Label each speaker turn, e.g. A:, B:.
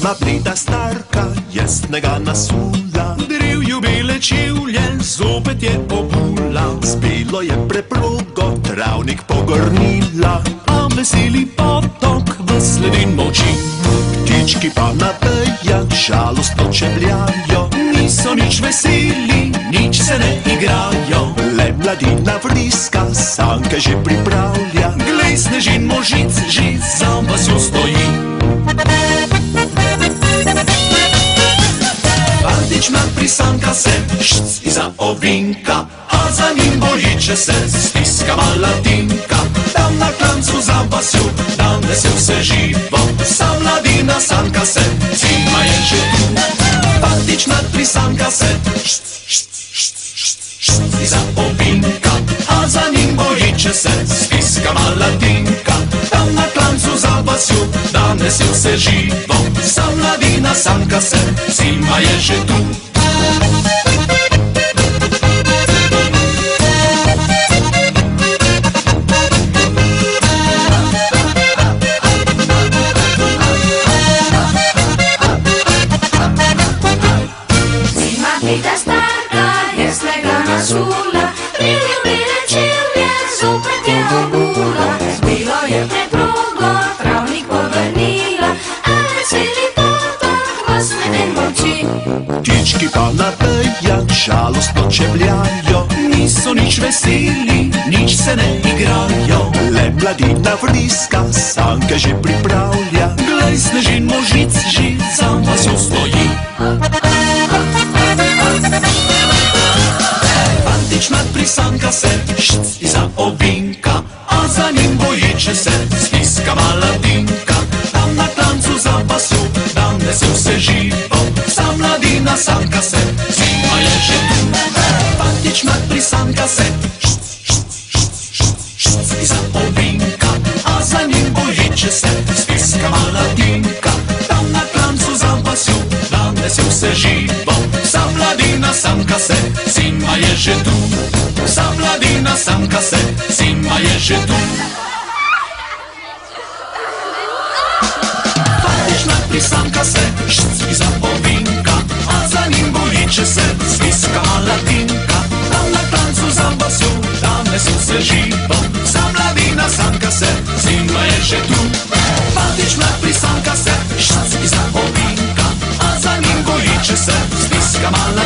A: Ona blida starka jasnega nasula, drivju bele čivlje zopet je obula. Zbilo je preprogo, travnik pogrnila, a veseli potok v sledin molči. Ptički pa na vejah žalostno čebljajo, niso nič veseli, nič se ne igrajo. Le mladina vriska, sanke že pripravlja, glej snežin možic že za vasjo stoji. Fantič mlad prisanka se, šc iza ovinka, a za njim bojiče se, stiska mala tinka. Tam na klancu za vasjo, tam vesel se živo, sa mladina sanka se, zima je že tu. Fantič mlad prisanka se, šc, šc, šc, šc, šc iza ovinka, a za njim bojiče se, stiska mala tinka. Tam na klancu za vasjo, tam vesel se živo, sa mladina sanka se, zima je že tu.
B: Blida starka jasnega nasula, drivju bele čivlje zopet je obula. Zbilo je preprogo, travnik pogrnila, a veseli potok v sledin molči.
A: Ptički pa na vejah žalostno čebljajo, niso nič veseli, nič se ne igrajo. Le mladina vriska, sanke že pripravlja, glej snežin možic že za vasjo stoji. Fantič mlad prisanka se, šc iza ovinka, a za njim bojiče se, stiska mala tinka. Tam na klancu za vasjo, tam vesel se živo, sa mladina sanka se, zima je že tu. Fantič mlad prisanka se, šc, šc, šc, šc, šc iza ovinka, a za njim bojiče se, stiska mala tinka. Tam na klancu za vasjo, tam vesel se živo, sa mladina sanka se, zima je že tu. Sa mladina sanka se, zima je že tu. Fantič mlad prisanka se, šc iza ovinka, a za njim bojiče se, stiska mala tinka. Tam na klancu za vasjo, tam vesel se živo, sa mladina sanka se, zima je že tu. Fantič mlad prisanka se, šc iza ovinka, a za njim bojiče se, stiska mala